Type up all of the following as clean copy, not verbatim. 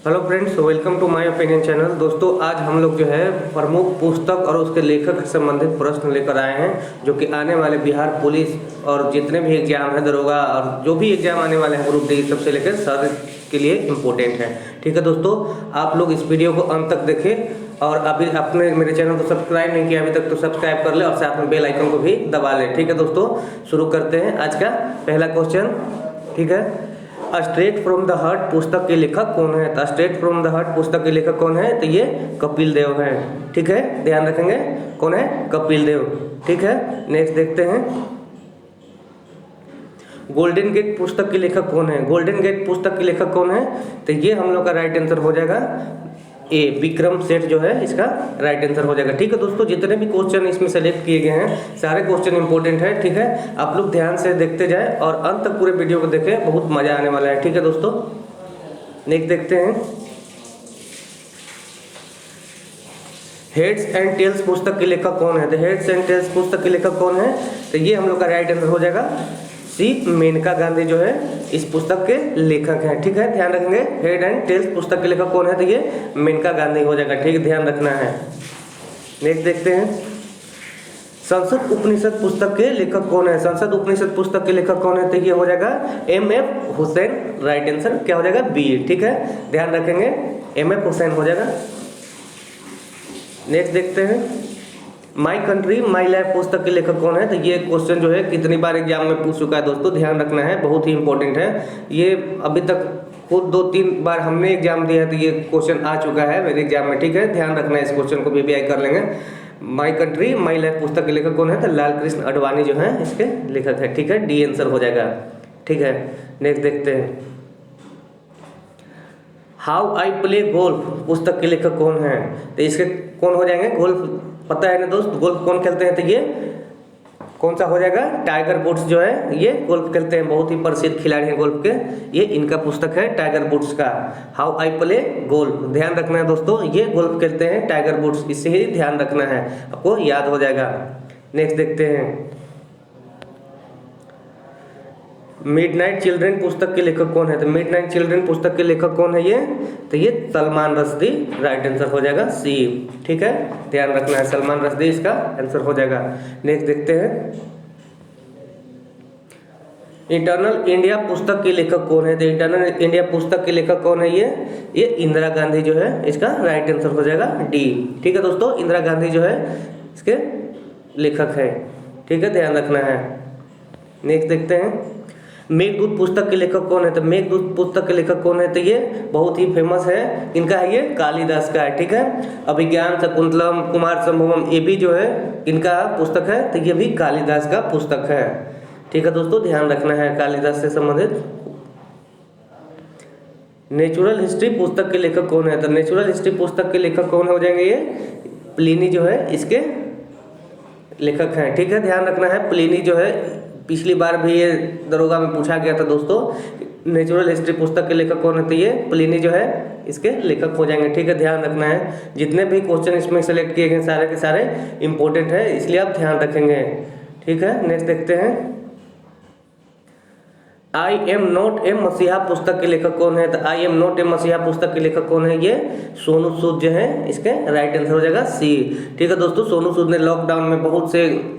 Hello friends, welcome to my opinion channel. दोस्तों, आज हम लोग जो है प्रमुख पुस्तक और उसके लेखक से संबंधित प्रश्न लेकर आए हैं, जो कि आने वाले बिहार पुलिस और जितने भी एग्जाम है, दरोगा और जो भी एग्जाम आने वाले हैं ग्रुप डी सबसे लेकर सर के लिए इम्पोर्टेंट है। ठीक है दोस्तों, आप लोग इस वीडियो को अंत तक देखें और अभी आपने मेरे चैनल को सब्सक्राइब नहीं किया अभी तक तो सब्सक्राइब कर ले और साथ में बेल आइकन को भी दबा लें। ठीक है दोस्तों, शुरू करते हैं आज का पहला क्वेश्चन। ठीक है, स्ट्रेट फ्रॉम द हार्ट पुस्तक के लेखक कौन है? तो स्ट्रेट फ्रॉम द हार्ट पुस्तक के लेखक कौन है? तो ये कपिल देव है। ठीक है, ध्यान रखेंगे कौन है? कपिल देव। ठीक है, नेक्स्ट देखते हैं। गोल्डन गेट पुस्तक के लेखक कौन है? गोल्डन गेट पुस्तक के लेखक कौन है? तो ये हम लोग का राइट आंसर हो जाएगा ए, विक्रम सेठ जो है इसका राइट आंसर हो जाएगा। ठीक है दोस्तों, जितने भी क्वेश्चन इसमें सेलेक्ट किए गए हैं सारे क्वेश्चन इंपॉर्टेंट है। ठीक है, आप लोग ध्यान से देखते जाएं और अंत तक पूरे वीडियो को देखें, बहुत मजा आने वाला है। ठीक है दोस्तों, नेक्स्ट देखते हैं। हेड्स एंड टेल्स पुस्तक के लेखक कौन है? तो हेड्स एंड टेल्स पुस्तक के लेखक कौन है? तो ये हम लोग का राइट आंसर हो जाएगा सी, मेनका गांधी जो है इस पुस्तक के लेखक हैं। ठीक है, ध्यान रखेंगे। हेड एंड टेल्स पुस्तक के लेखक कौन है? तो ये मेनका गांधी हो जाएगा। ठीक है, ध्यान रखना है। नेक्स्ट देखते हैं। संसद उपनिषद पुस्तक के लेखक कौन है? संसद उपनिषद पुस्तक के लेखक कौन है? तो ये हो जाएगा M.F. हुसैन। राइट आंसर क्या हो जाएगा? बी। ठीक है, ध्यान रखेंगे, M.F. हुसैन हो जाएगा। नेक्स्ट देखते हैं। माई कंट्री माई लाइफ पुस्तक के लेखक कौन है? तो ये क्वेश्चन जो है कितनी बार एग्जाम में पूछ चुका है दोस्तों, ध्यान रखना है, बहुत ही इंपॉर्टेंट है। ये अभी तक खुद 2-3 बार हमने एग्जाम दिया है तो ये क्वेश्चन आ चुका है मेरे एग्जाम में। ठीक है, ध्यान रखना है, इस क्वेश्चन को भी कर लेंगे। माई कंट्री माई लाइफ पुस्तक के लेखक कौन है? तो लाल कृष्ण अडवाणी जो है इसके लेखक है। ठीक है, डी आंसर हो जाएगा। ठीक है, नेक्स्ट देखते हैं। हाउ आई प्ले गोल्फ पुस्तक के लेखक कौन है? तो इसके कौन हो जाएंगे? गोल्फ पता है ना दोस्त, गोल्फ कौन खेलते हैं? तो ये कौन सा हो जाएगा? टाइगर वुड्स जो है ये गोल्फ खेलते हैं, बहुत ही प्रसिद्ध खिलाड़ी हैं गोल्फ के। ये इनका पुस्तक है टाइगर वुड्स का, हाउ आई प्ले गोल्फ। ध्यान रखना है दोस्तों, ये गोल्फ खेलते हैं टाइगर वुड्स, इससे ही ध्यान रखना है, आपको याद हो जाएगा। नेक्स्ट देखते हैं। मिडनाइट चिल्ड्रन पुस्तक के लेखक कौन है? तो मिडनाइट चिल्ड्रन पुस्तक के लेखक कौन है ये? तो ये सलमान रश्दी। राइट आंसर हो जाएगा सी। ठीक है, ध्यान रखना है, सलमान रश्दी इसका आंसर हो जाएगा। नेक्स्ट देखते हैं। इंटरनल इंडिया पुस्तक के लेखक कौन है? तो इंटरनल इंडिया पुस्तक के लेखक कौन है? ये इंदिरा गांधी जो है इसका राइट आंसर हो जाएगा डी। ठीक है दोस्तों, इंदिरा गांधी जो है इसके लेखक है। ठीक है, ध्यान रखना है। नेक्स्ट देखते हैं। मेघदूत पुस्तक के लेखक कौन है? तो मेघदूत पुस्तक के लेखक कौन है? तो ये बहुत ही फेमस है, इनका है, ये कालिदास का है। ठीक है, अभिज्ञान शकुंतलम कुमार संभवम ये भी जो है इनका पुस्तक है, तो ये भी कालिदास का पुस्तक है। ठीक है दोस्तों, ध्यान रखना है कालिदास से संबंधित। नेचुरल हिस्ट्री पुस्तक के लेखक कौन है? तो नेचुरल हिस्ट्री पुस्तक के लेखक कौन हो जाएंगे? ये प्लिनी जो है इसके लेखक हैं। ठीक है, ध्यान रखना है, प्लिनी जो है पिछली बार भी ये दरोगा में पूछा गया था दोस्तों। नेचुरल हिस्ट्री पुस्तक के लेखक कौन है? तो ये प्लिनी जो है इसके लेखक हो जाएंगे। ठीक है, ध्यान रखना है, जितने भी क्वेश्चन इसमें सेलेक्ट किए गए सारे के सारे इंपॉर्टेंट है, इसलिए आप ध्यान रखेंगे। ठीक है, नेक्स्ट देखते हैं। आई एम नॉट ए मसीहा पुस्तक के लेखक कौन है? तो आई एम नॉट ए मसीहा पुस्तक के लेखक कौन है? ये सोनू सूद जो है इसके राइट आंसर हो जाएगा सी। ठीक है दोस्तों, सोनू सूद ने लॉकडाउन में बहुत से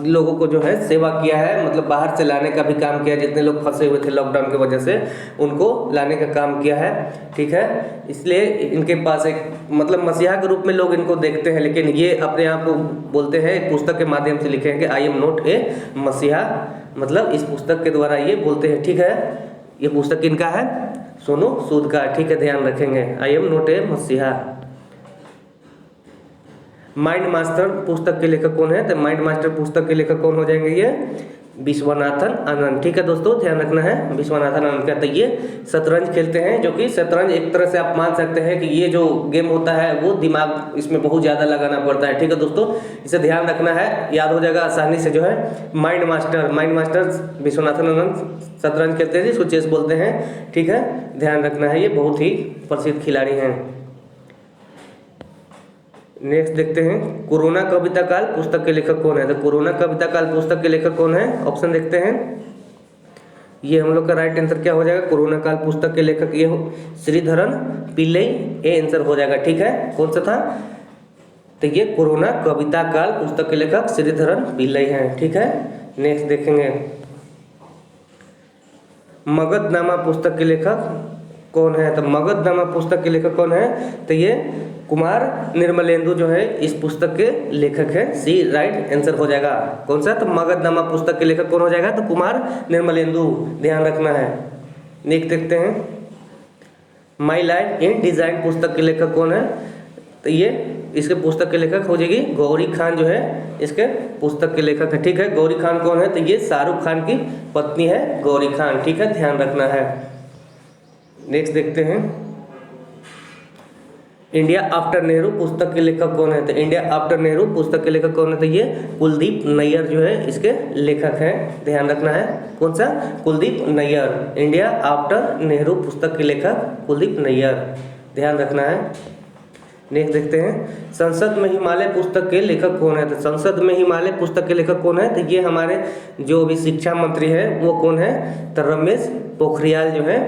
लोगों को जो है सेवा किया है, मतलब बाहर से लाने का भी काम किया, जितने लोग फंसे हुए थे लॉकडाउन की वजह से उनको लाने का काम किया है। ठीक है, इसलिए इनके पास एक मतलब मसीहा के रूप में लोग इनको देखते हैं, लेकिन ये अपने आप को बोलते हैं, एक पुस्तक के माध्यम से लिखे हैं कि आई एम नॉट ए मसीहा, मतलब इस पुस्तक के द्वारा ये बोलते हैं। ठीक है, ये पुस्तक किनका है? सोनू सूद का। ठीक है, ध्यान रखेंगे, आई एम नॉट ए मसीहा। माइंड मास्टर पुस्तक के लेखक कौन है? तो माइंड मास्टर पुस्तक के लेखक कौन हो जाएंगे? ये विश्वनाथन आनंद। ठीक है दोस्तों, ध्यान रखना है, विश्वनाथन आनंद का। तो ये शतरंज खेलते हैं, जो कि शतरंज एक तरह से आप मान सकते हैं कि ये जो गेम होता है वो दिमाग इसमें बहुत ज़्यादा लगाना पड़ता है। ठीक है दोस्तों, इसे ध्यान रखना है, याद हो जाएगा आसानी से जो है। माइंड मास्टर विश्वनाथन आनंद शतरंज खेलते हैं, जिसको चेस बोलते हैं। ठीक है, ध्यान रखना है, ये बहुत ही प्रसिद्ध खिलाड़ी हैं। नेक्स्ट देखते हैं। कोरोना कविता काल पुस्तक के लेखक कौन है? तो कोरोना कविता काल पुस्तक के लेखक कौन है? ऑप्शन देखते हैं। ये हम लोग का राइट आंसर क्या हो जाएगा, कोरोना काल पुस्तक के लेखक ये श्रीधरन पिल्लई, ये आंसर हो जाएगा। ठीक है, कौन सा था, तो ये कोरोना कविता काल पुस्तक के लेखक श्रीधरन पिल्लई हैं। ठीक है, नेक्स्ट देखेंगे मगधनामा पुस्तक के लेखक कौन है, तो मगधनामा पुस्तक के लेखक कौन है, तो ये कुमार निर्मलेंदु जो है इस पुस्तक के लेखक है। सी राइट आंसर हो जाएगा। कौन सा, तो मगधनामा पुस्तक के लेखक कौन हो जाएगा, तो कुमार निर्मलेंदु, ध्यान रखना है। नेक्स्ट देखते हैं माई लाइफ इन डिजाइन पुस्तक के लेखक कौन है, तो ये इसके पुस्तक के लेखक हो जाएगी गौरी खान जो है इसके पुस्तक के लेखक है। ठीक है, गौरी खान कौन है, तो ये शाहरुख खान की पत्नी है गौरी खान। ठीक है, ध्यान रखना है। नेक्स्ट देखते हैं इंडिया आफ्टर नेहरू पुस्तक के लेखक कौन है, तो इंडिया आफ्टर नेहरू पुस्तक के लेखक कौन है, तो ये कुलदीप नैयर जो है इसके लेखक हैं, ध्यान रखना है। कौन सा, कुलदीप नैयर, इंडिया आफ्टर नेहरू पुस्तक के लेखक कुलदीप नैयर, ध्यान रखना है। नेक्स्ट देखते हैं संसद में हिमालय पुस्तक के लेखक कौन है, तो संसद में हिमालय पुस्तक के लेखक कौन है, तो ये हमारे जो भी शिक्षा मंत्री है वो कौन है, तो रमेश पोखरियाल जो है,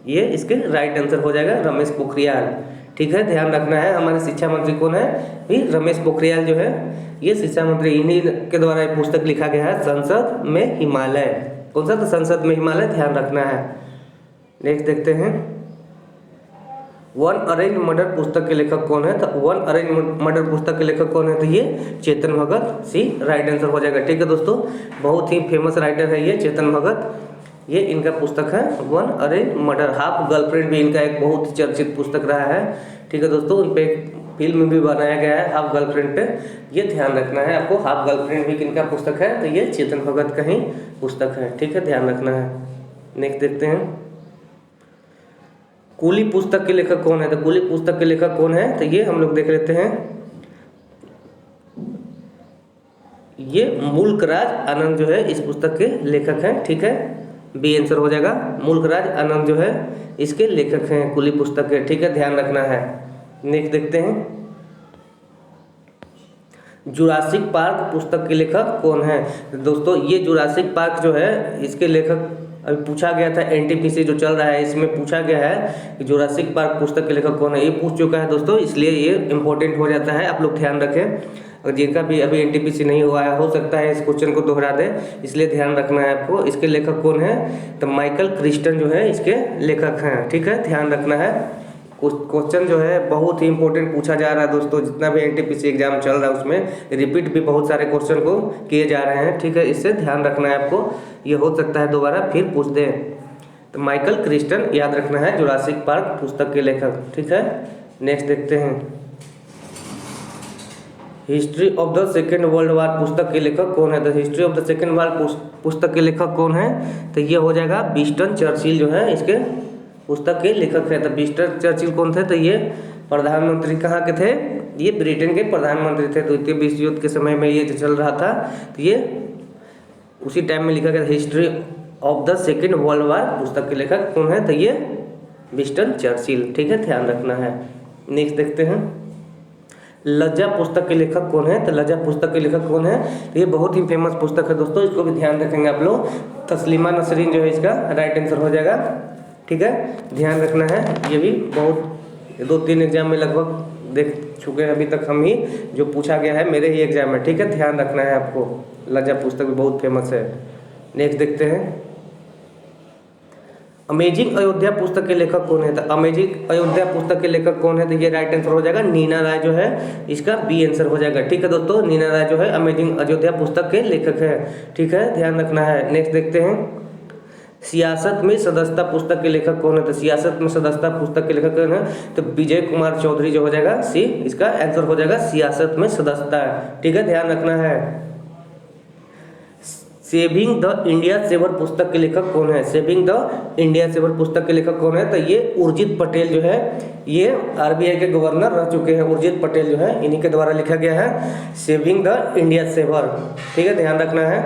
ये इसके राइट आंसर हो जाएगा रमेश पोखरियाल। ठीक है, ध्यान रखना है। हमारे शिक्षा मंत्री कौन है, भी रमेश पोखरियाल जो है ये शिक्षा मंत्री, इन्हीं के द्वारा ये पुस्तक लिखा गया है संसद में हिमालय। कौन सा, तो संसद में हिमालय, ध्यान रखना है। नेक्स्ट देखते हैं वन अरेंज मर्डर पुस्तक के लेखक कौन है, तो वन अरेंज मर्डर पुस्तक के लेखक कौन है, तो ये चेतन भगत, सी राइट आंसर हो जाएगा। ठीक है दोस्तों, बहुत ही फेमस राइटर है ये चेतन भगत, ये इनका पुस्तक है one arrange murder. Half girlfriend भी इनका एक बहुत चर्चित पुस्तक रहा है। ठीक है दोस्तों, उन पे फिल्म भी बनाया गया है हाफ गर्लफ्रेंड पे, ये ध्यान रखना है आपको। हाफ गर्लफ्रेंड भी किनका पुस्तक है, तो ये चेतन भगत का ही पुस्तक है। ठीक है, ध्यान रखना है। नेक्स्ट देखते हैं कूली पुस्तक के लेखक कौन है, तो कूली पुस्तक के लेखक कौन है, तो ये हम लोग देख लेते हैं, ये मुल्कराज आनंद जो है इस पुस्तक के लेखक हैं। ठीक है, बी आंसर हो जाएगा, मुल्कराज आनंद जो है इसके लेखक हैं कूली पुस्तक के। ठीक है, ध्यान रखना है। नेक्स्ट देखते हैं जुरासिक पार्क पुस्तक के लेखक कौन है, तो दोस्तों ये जुरासिक पार्क जो है इसके लेखक अभी पूछा गया था, एनटीपीसी जो चल रहा है इसमें पूछा गया है कि जुरासिक पार्क पुस्तक के लेखक कौन है, ये पूछ चुका है दोस्तों, इसलिए ये इंपॉर्टेंट हो जाता है, आप लोग ध्यान रखें। और जिनका भी अभी एनटीपीसी नहीं हुआ है हो सकता है इस क्वेश्चन को दोहरा दे, इसलिए ध्यान रखना है आपको। इसके लेखक कौन है, तो माइकल क्रिस्टन जो है इसके लेखक हैं। ठीक है, ध्यान रखना है। क्वेश्चन जो है बहुत ही इंपॉर्टेंट पूछा जा रहा है दोस्तों, जितना भी एनटीपीसी एग्जाम चल रहा है उसमें रिपीट भी बहुत सारे क्वेश्चन को किए जा रहे हैं। ठीक है, इससे ध्यान रखना है आपको, ये हो सकता है दोबारा फिर पूछ दें। तो माइकल क्रिस्टन याद रखना है, जुरासिक पार्क पुस्तक के लेखक। ठीक है, नेक्स्ट देखते हैं history of the second world war पुस्तक के लेखक कौन है, तो history of the second world पुस्तक के लेखक कौन है, तो ये हो जाएगा विंस्टन चर्चिल जो है इसके पुस्तक के लेखक है। तो विंस्टन चर्चिल कौन थे, तो ये प्रधानमंत्री कहाँ के थे, ये ब्रिटेन के प्रधानमंत्री थे। द्वितीय विश्व युद्ध के समय में ये जो चल रहा था, तो ये उसी टाइम में लिखा गया history of the second world war पुस्तक के लेखक कौन है, तो ये विंस्टन चर्चिल। ठीक है, ध्यान रखना है। नेक्स्ट देखते हैं लज्जा पुस्तक के लेखक कौन है, तो लज्जा पुस्तक के लेखक कौन है, तो ये बहुत ही फेमस पुस्तक है दोस्तों, इसको भी ध्यान रखेंगे आप लोग। तस्लीमा नसरीन जो है इसका राइट आंसर हो जाएगा। ठीक है, ध्यान रखना है। ये भी बहुत 2-3 एग्जाम में लगभग देख चुके हैं अभी तक हम ही, जो पूछा गया है मेरे ही एग्जाम में। ठीक है, ध्यान रखना है आपको, लज्जा पुस्तक भी बहुत फेमस है। नेक्स्ट देखते हैं अमेजिंग अयोध्या पुस्तक के लेखक कौन है, तो अमेजिंग अयोध्या पुस्तक के लेखक कौन है, तो ये राइट आंसर हो जाएगा नीना राय जो है इसका बी आंसर हो जाएगा। ठीक है दोस्तों, नीना राय जो है अमेजिंग अयोध्या पुस्तक के लेखक है। ठीक है, ध्यान रखना है। नेक्स्ट देखते हैं सियासत में सदस्यता पुस्तक के लेखक कौन है, तो सियासत में सदस्यता पुस्तक के लेखक कौन है, तो विजय कुमार चौधरी जो हो जाएगा, सी इसका आंसर हो जाएगा सियासत में सदस्यता। ठीक है, ध्यान रखना है। सेविंग द इंडिया सेवर पुस्तक के लेखक कौन है, सेविंग द इंडिया सेवर पुस्तक के लेखक कौन है, तो ये उर्जित पटेल जो है, ये आरबीआई के गवर्नर रह चुके हैं उर्जित पटेल जो है, इन्हीं के द्वारा लिखा गया है सेविंग द इंडिया सेवर। ठीक है, ध्यान रखना है।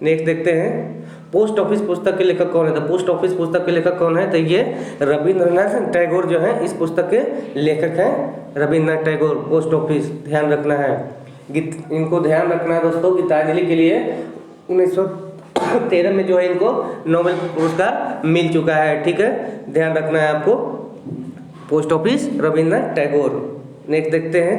नेक्स्ट देखते हैं पोस्ट ऑफिस पुस्तक के लेखक कौन है, तो पोस्ट ऑफिस पुस्तक के लेखक कौन है, तो ये रविंद्रनाथ टैगोर जो है इस पुस्तक के लेखक हैं, रविंद्रनाथ टैगोर। पोस्ट ऑफिस ध्यान रखना है। इनको ध्यान रखना है दोस्तों, गीतांजलि के लिए 2013 में जो है इनको नोबेल पुरस्कार मिल चुका है। ठीक है, ध्यान रखना है आपको। Post office Rabindranath Tagore. Next देखते हैं,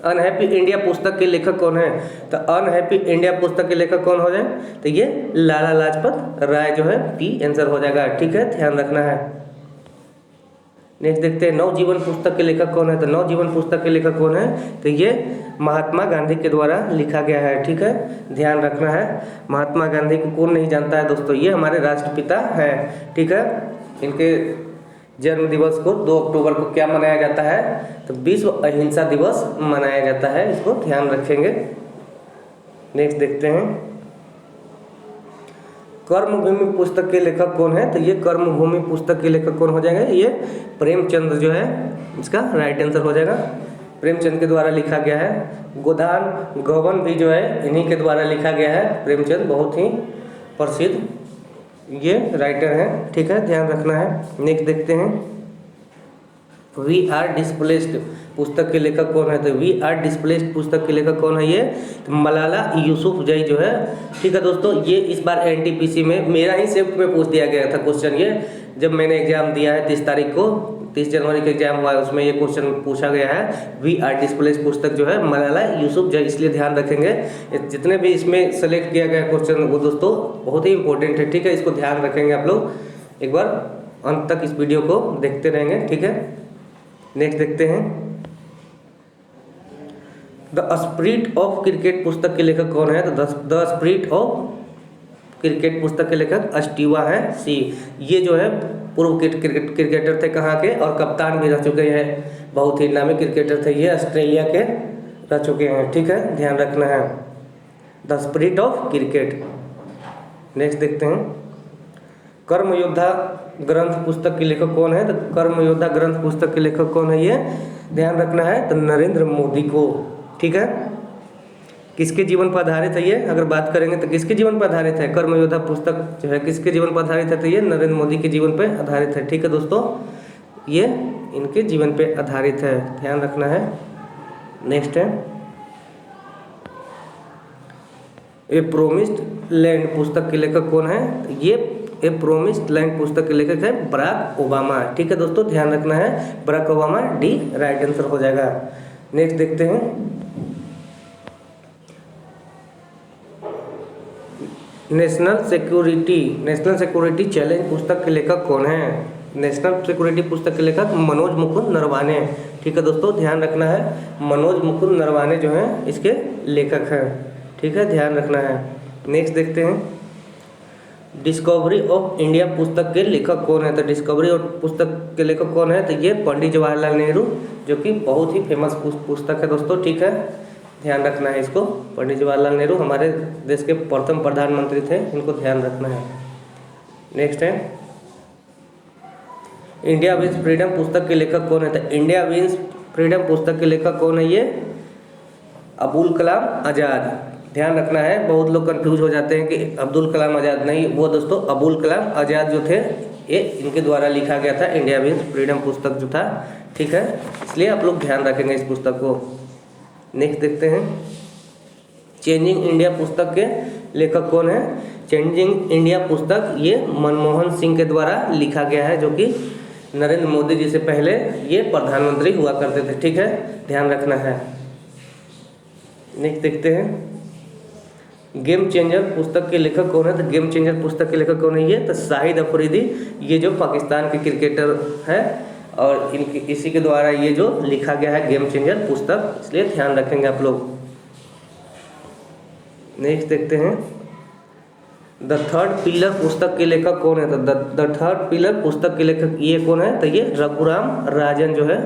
अनहैप्पी इंडिया पुस्तक के लेखक कौन है? तो अनहैप्पी इंडिया पुस्तक के लेखक कौन हो जाए? तो ये लाला लाजपत राय जो है पी आंसर हो जाएगा। ठीक है, ध्यान रखना है। नेक्स्ट देखते हैं, नवजीवन पुस्तक के लेखक कौन है? तो नवजीवन पुस्तक के लेखक कौन है? तो ये महात्मा गांधी के द्वारा लिखा गया है। ठीक है, ध्यान रखना है। महात्मा गांधी को कौन नहीं जानता है दोस्तों, ये हमारे राष्ट्रपिता है। ठीक है, इनके जन्म दिवस को 2 अक्टूबर को क्या मनाया जाता है? तो विश्व अहिंसा दिवस मनाया जाता है, इसको ध्यान रखेंगे। नेक्स्ट देखते हैं, कर्मभूमि पुस्तक के लेखक कौन है? तो ये कर्मभूमि पुस्तक के लेखक कौन हो जाएगा? ये प्रेमचंद जो है इसका राइट आंसर हो जाएगा। प्रेमचंद के द्वारा लिखा गया है। गोदान गबन भी जो है इन्हीं के द्वारा लिखा गया है। प्रेमचंद बहुत ही प्रसिद्ध ये राइटर हैं। ठीक है, ध्यान रखना है। नेक्स्ट देखते हैं, वी आर डिस्प्लेस्ड पुस्तक के लेखक कौन है? तो वी आर डिस्प्लेस्ड पुस्तक के लेखक कौन है? ये तो मलाला यूसुफजई जो है। ठीक है दोस्तों, ये इस बार एनटीपीसी में मेरा ही शिफ्ट में पूछ दिया गया था क्वेश्चन। ये जब मैंने एग्जाम दिया है 30 तारीख को, 30 जनवरी का एग्जाम हुआ है, उसमें ये क्वेश्चन पूछा गया है। वी आर डिस्प्लेस्ड पुस्तक जो है मलाला यूसुफजई, इसलिए ध्यान रखेंगे। जितने भी इसमें सेलेक्ट किया गया क्वेश्चन वो दोस्तों बहुत ही इंपॉर्टेंट है। ठीक है, इसको ध्यान रखेंगे आप लोग। एक बार अंत तक इस वीडियो को देखते रहेंगे। ठीक है, नेक्स्ट देखते हैं, द स्पिरिट ऑफ क्रिकेट पुस्तक के लेखक कौन है? तो द स्पिरिट ऑफ क्रिकेट पुस्तक के लेखक स्टीवा है सी। ये जो है पूर्व क्रिकेटर थे, कहाँ के, और कप्तान भी रह चुके हैं। बहुत ही नामी क्रिकेटर थे ये, ऑस्ट्रेलिया के रह चुके हैं। ठीक है, ध्यान रखना है। The spirit of cricket. Next देखते हैं, कर्मयोद्धा ग्रंथ पुस्तक के लेखक कौन है? तो कर्मयोद्धा ग्रंथ पुस्तक के लेखक कौन है? ये ध्यान रखना है, तो नरेंद्र मोदी को। ठीक है, किसके जीवन पर आधारित है ये? अगर बात करेंगे तो किसके जीवन पर आधारित है? कर्मयोद्धा पुस्तक जो है किसके जीवन पर आधारित है? तो ये नरेंद्र मोदी के जीवन पर आधारित है। ठीक है दोस्तों, ये इनके जीवन पर आधारित है, ध्यान रखना है। नेक्स्ट है, ए प्रोमिस्ड लैंड पुस्तक के लेखक कौन है? तो ये ए प्रोमिस्ड लैंड पुस्तक के लेखक है बराक ओबामा। ठीक है दोस्तों, ध्यान रखना है, Barack Obama D right answer हो जाएगा। नेक्स्ट देखते हैं, नेशनल सिक्योरिटी चैलेंज पुस्तक के लेखक कौन है? नेशनल सिक्योरिटी पुस्तक के लेखक मनोज मुकुंद नरवाने। ठीक है दोस्तों, ध्यान रखना है, मनोज मुकुंद नरवाने जो हैं इसके लेखक हैं। ठीक है, ध्यान रखना है। नेक्स्ट देखते हैं, डिस्कवरी ऑफ इंडिया पुस्तक के लेखक कौन है? तो डिस्कवरी ऑफ पुस्तक के लेखक कौन है? तो ये पंडित जवाहरलाल नेहरू, जो कि बहुत ही फेमस पुस्तक है दोस्तों। ठीक है, ध्यान रखना है इसको। पंडित जवाहरलाल नेहरू हमारे देश के प्रथम प्रधानमंत्री थे, इनको ध्यान रखना है। नेक्स्ट है, इंडिया विंस फ्रीडम पुस्तक के लेखक कौन है? तो इंडिया विंस फ्रीडम पुस्तक के लेखक कौन है? ये अबुल कलाम आज़ाद। ध्यान रखना है, बहुत लोग कंफ्यूज हो जाते हैं कि अब्दुल कलाम आज़ाद, नहीं, वो दोस्तों अबुल कलाम आज़ाद जो थे ये इनके द्वारा लिखा गया था इंडिया विंस फ्रीडम पुस्तक जो था। ठीक है, इसलिए आप लोग ध्यान रखेंगे इस पुस्तक को। नेक्स्ट देखते हैं, चेंजिंग इंडिया पुस्तक के लेखक कौन है? चेंजिंग इंडिया पुस्तक ये मनमोहन सिंह के द्वारा लिखा गया है, जो कि नरेंद्र मोदी जी से पहले ये प्रधानमंत्री हुआ करते थे। ठीक है, ध्यान रखना है। नेक्स्ट देखते हैं, गेम चेंजर पुस्तक के लेखक कौन है? तो गेम चेंजर पुस्तक के लेखक कौन है? ये तो शाहिद अफरीदी, ये जो पाकिस्तान के क्रिकेटर है, और इसी के द्वारा ये जो लिखा गया है गेम चेंजर पुस्तक, इसलिए ध्यान रखेंगे आप लोग। नेक्स्ट देखते हैं, द थर्ड पिलर पुस्तक के लेखक कौन है? तो द थर्ड पिलर पुस्तक के लेखक ये कौन है? तो ये रघुराम राजन जो है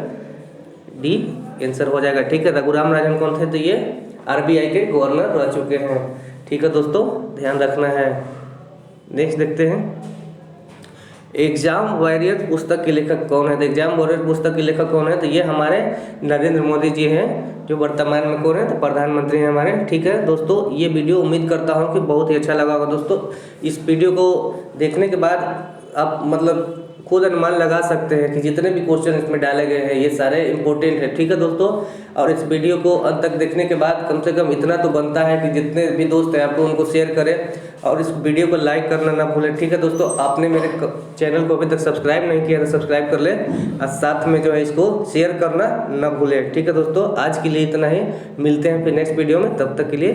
डी आंसर हो जाएगा। ठीक है, रघुराम राजन कौन थे? तो ये आरबीआई के गवर्नर रह चुके हैं। ठीक है दोस्तों, ध्यान रखना है। नेक्स्ट देखते हैं, एग्जाम वॉरियर पुस्तक के लेखक कौन है? तो एग्जाम वॉरियर पुस्तक के लेखक कौन है? तो ये हमारे नरेंद्र मोदी जी हैं, जो वर्तमान में कौन है? तो प्रधानमंत्री हैं हमारे। ठीक है दोस्तों, ये वीडियो उम्मीद करता हूँ कि बहुत ही अच्छा लगा होगा दोस्तों। इस वीडियो को देखने के बाद आप मतलब खुद अनुमान लगा सकते हैं कि जितने भी क्वेश्चन इसमें डाले गए हैं ये सारे इंपॉर्टेंट है। ठीक है दोस्तों, और इस वीडियो को अंत तक देखने के बाद कम से कम इतना तो बनता है कि जितने भी दोस्त हैं आपको उनको शेयर करें और इस वीडियो को लाइक करना ना भूलें। ठीक है दोस्तों, आपने मेरे चैनल को अभी तक सब्सक्राइब नहीं किया तो सब्सक्राइब कर लें और साथ में जो है इसको शेयर करना ना भूलें। ठीक है दोस्तों, आज के लिए इतना ही, मिलते हैं फिर नेक्स्ट वीडियो में, तब तक के लिए